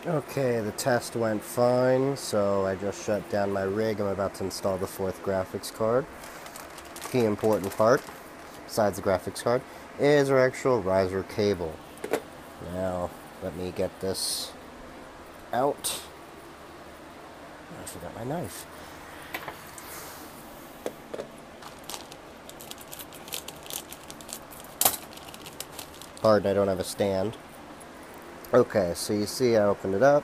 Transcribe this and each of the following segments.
Okay, the test went fine, so I just shut down my rig. I'm about to install the fourth graphics card. Key important part, besides the graphics card, is our actual riser cable. Now, let me get this out. I forgot my knife. Pardon, I don't have a stand. Okay, so you see I opened it up.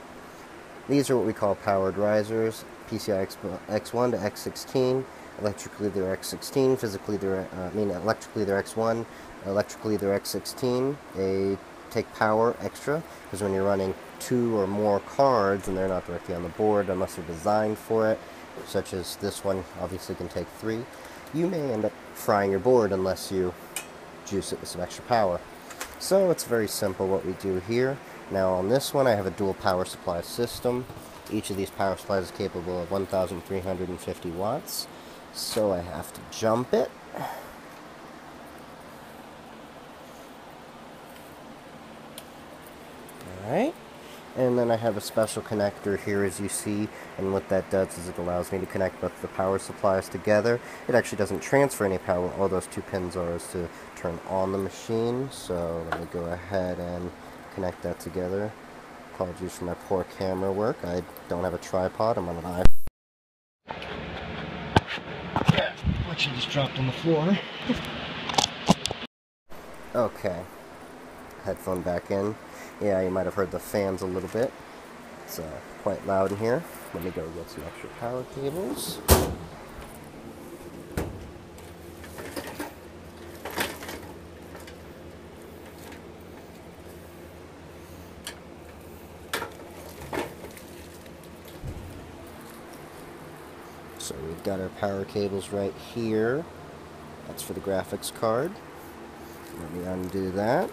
These are what we call powered risers, PCI X1 to X16. Electrically they're X16, physically they're, electrically they're X1, electrically they're X16. They take power extra, because when you're running 2 or more cards and they're not directly on the board unless they're designed for it, such as this one obviously can take 3, you may end up frying your board unless you juice it with some extra power. So it's very simple what we do here. Now on this one I have a dual power supply system. Each of these power supplies is capable of 1,350 watts. So I have to jump it. Alright. And then I have a special connector here, as you see, and what that does is it allows me to connect both the power supplies together. It actually doesn't transfer any power. All those 2 pins are is to turn on the machine. So let me go ahead and connect that together. Apologies for my poor camera work. I don't have a tripod. I'm on an iPhone. Yeah, which I just dropped on the floor. Okay. Headphone back in. Yeah, you might have heard the fans a little bit. It's quite loud in here. Let me go get some extra power cables. So we've got our power cables right here. That's for the graphics card. Let me undo that.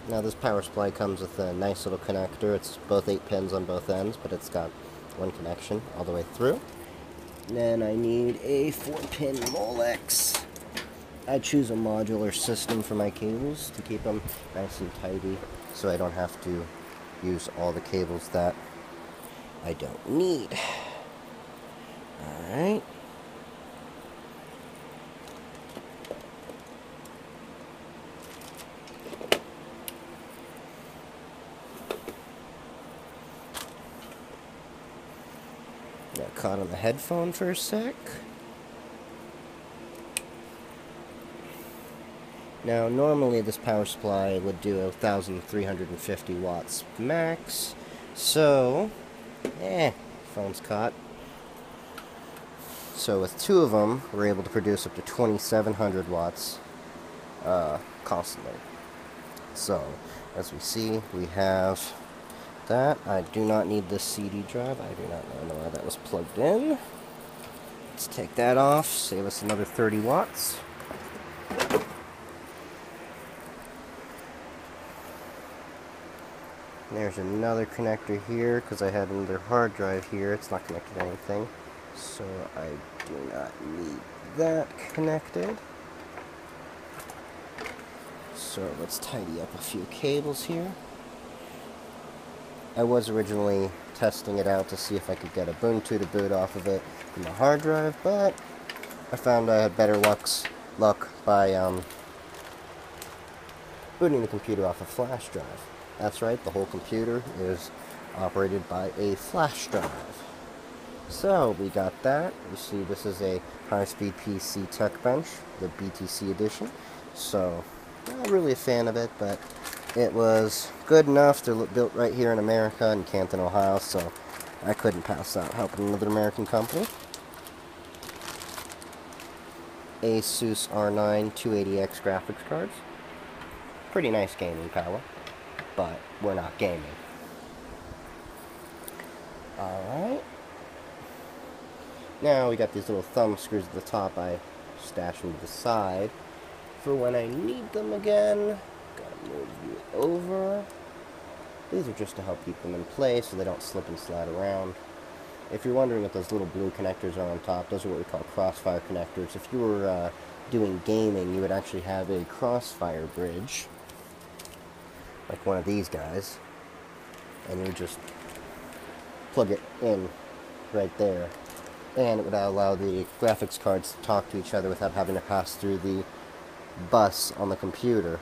Now this power supply comes with a nice little connector. It's both 8 pins on both ends, but it's got one connection all the way through. Then I need a 4-pin Molex. I choose a modular system for my cables to keep them nice and tidy, so I don't have to use all the cables that I don't need. Alright. Got caught on the headphone for a sec. Now, normally this power supply would do 1,350 watts max, so, phone's caught. So with 2 of them, we're able to produce up to 2,700 watts constantly. So, as we see, we have that. I do not need this CD drive. I do not know why that was plugged in. Let's take that off, save us another 30 watts. There's another connector here, because I had another hard drive here. It's not connected to anything, so I do not need that connected. So let's tidy up a few cables here. I was originally testing it out to see if I could get Ubuntu to boot off of it from the hard drive, but I found I had better luck by booting the computer off a flash drive. That's right, the whole computer is operated by a flash drive. So, we got that. You see, this is a high-speed PC Tech Bench, the BTC edition. So, not really a fan of it, but it was good enough. They're built right here in America, in Canton, Ohio, so I couldn't pass out helping another American company. ASUS R9 280X graphics cards. Pretty nice gaming power, but we're not gaming. Alright. Now we got these little thumb screws at the top. I stash them to the side for when I need them again. Gotta move you over. These are just to help keep them in place so they don't slip and slide around. if you're wondering what those little blue connectors are on top, those are what we call crossfire connectors. If you were doing gaming, you would actually have a crossfire bridge, like one of these guys, and you would just plug it in right there, and it would allow the graphics cards to talk to each other without having to pass through the bus on the computer.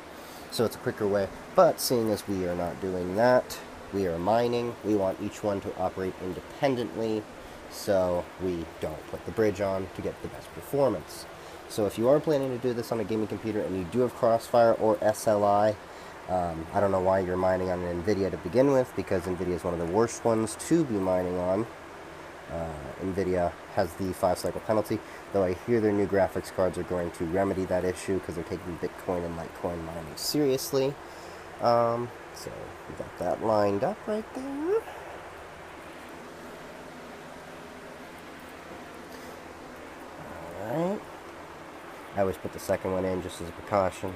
So it's a quicker way. But seeing as we are not doing that, we are mining, we want each one to operate independently, so we don't put the bridge on to get the best performance. So if you are planning to do this on a gaming computer and you do have Crossfire or SLI, I don't know why you're mining on an NVIDIA to begin with, because NVIDIA is one of the worst ones to be mining on. NVIDIA has the 5-cycle penalty, though I hear their new graphics cards are going to remedy that issue because they're taking Bitcoin and Litecoin mining seriously. So we got that lined up right there. Alright. I always put the second one in just as a precaution.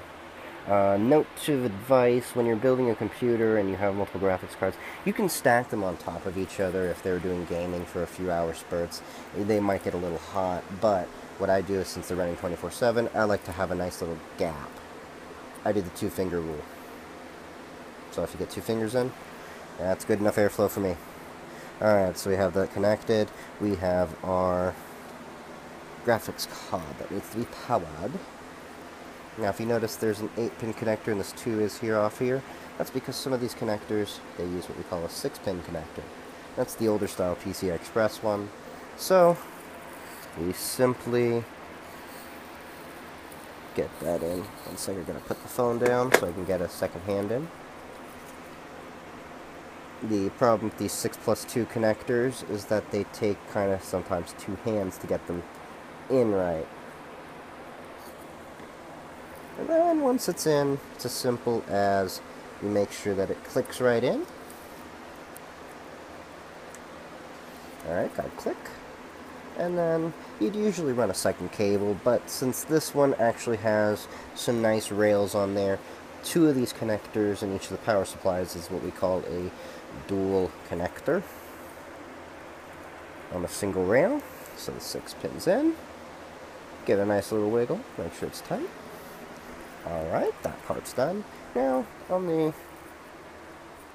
Note to advice, when you're building a computer and you have multiple graphics cards, you can stack them on top of each other if they're doing gaming for a few hour spurts. They might get a little hot, but what I do is, since they're running 24/7, I like to have a nice little gap. I do the 2-finger rule. So if you get 2 fingers in, that's good enough airflow for me. Alright, so we have that connected. We have our graphics card that needs to be powered. Now if you notice there's an 8-pin connector and this 2 is here off here. That's because some of these connectors, they use what we call a 6-pin connector. That's the older style PCI Express one. So we simply get that in. One second, I'm going to put the phone down so I can get a second hand in. The problem with these 6+2 connectors is that they take kind of sometimes 2 hands to get them in right. And then once it's in, it's as simple as you make sure that it clicks right in. Alright, got a click. And then you'd usually run a second cable, but since this one actually has some nice rails on there, 2 of these connectors in each of the power supplies is what we call a dual connector on a single rail. So the 6 pins in. Give it a nice little wiggle, make sure it's tight. Alright, that part's done. Now, on the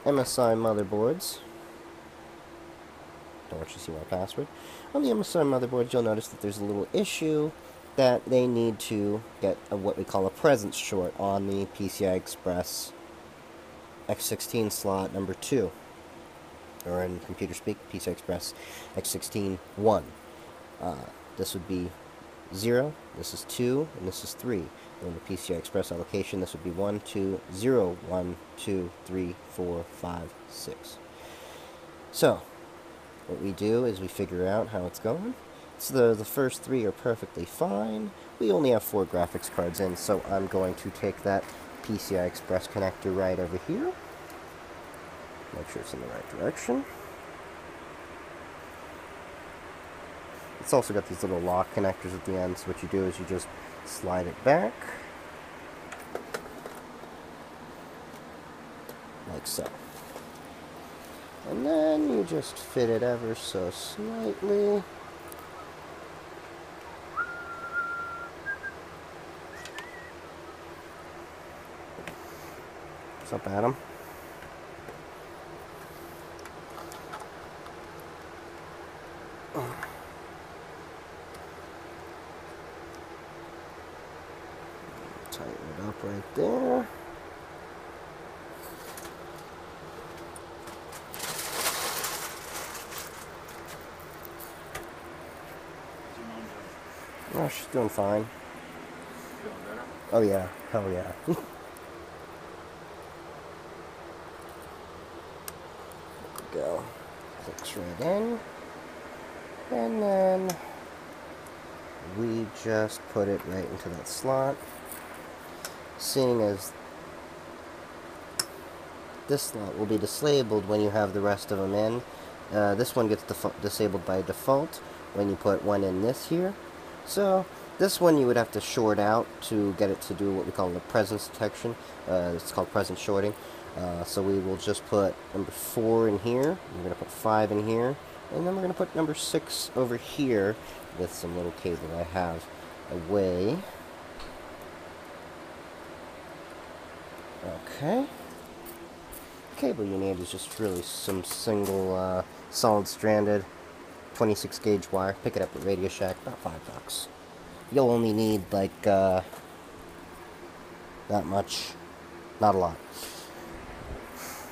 MSI motherboards, don't want you to see my password. On the MSI motherboards, you'll notice that there's a little issue that they need to get what we call a presence short on the PCI Express X16 slot number 2. Or in computer speak, PCI Express X16 1. This would be 0, this is 2, and this is 3. In the PCI Express allocation, this would be 1, 2, 0, 1, 2, 3, 4, 5, 6. So, what we do is we figure out how it's going. So the first 3 are perfectly fine. We only have 4 graphics cards in, so I'm going to take that PCI Express connector right over here. Make sure it's in the right direction. It's also got these little lock connectors at the end, so what you do is you just slide it back, like so. And then you just fit it ever so slightly. What's up, Adam? Tighten it up right there. Oh, she's doing fine. Feeling better? Oh yeah, hell yeah. There we go. Clicks right in. And then we just put it right into that slot. Seeing as this slot will be disabled when you have the rest of them in, this one gets disabled by default when you put one in this here. So this one you would have to short out to get it to do what we call the presence detection. It's called presence shorting. So we will just put number 4 in here. We're going to put 5 in here. And then we're going to put number 6 over here with some little cable I have away. Okay. Cable you need is just really some single solid stranded 26 gauge wire. Pick it up at Radio Shack, about $5. You'll only need like that much, not a lot.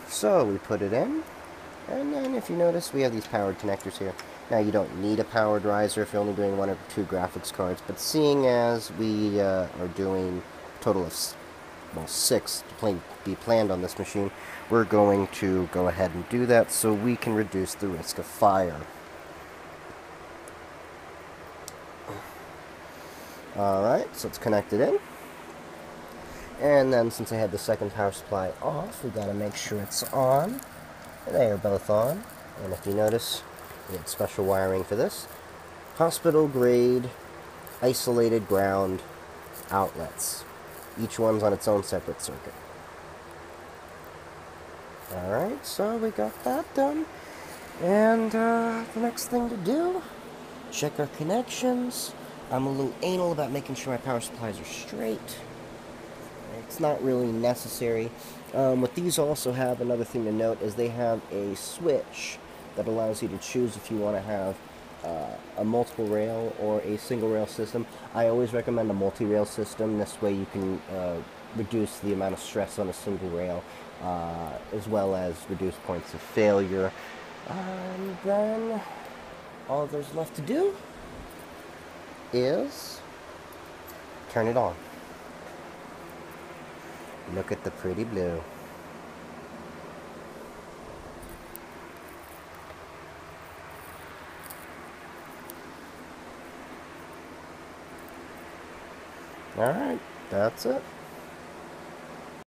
So we put it in, and then if you notice we have these powered connectors here. Now you don't need a powered riser if you're only doing 1 or 2 graphics cards, but seeing as we are doing a total of 6 to be planned on this machine, we're going to go ahead and do that so we can reduce the risk of fire. Alright, so it's connected in. And then since I had the second power supply off, we gotta make sure it's on. They are both on. And if you notice, we had special wiring for this. Hospital grade isolated ground outlets. Each one's on its own separate circuit. Alright, so we got that done. And the next thing to do, check our connections. I'm a little anal about making sure my power supplies are straight. It's not really necessary. What these also have, another thing to note, is they have a switch that allows you to choose if you want to have a multiple rail or a single rail system. I always recommend a multi-rail system. This way you can reduce the amount of stress on a single rail, as well as reduce points of failure. And then all there's left to do is turn it on. Look at the pretty blue. Alright, that's it.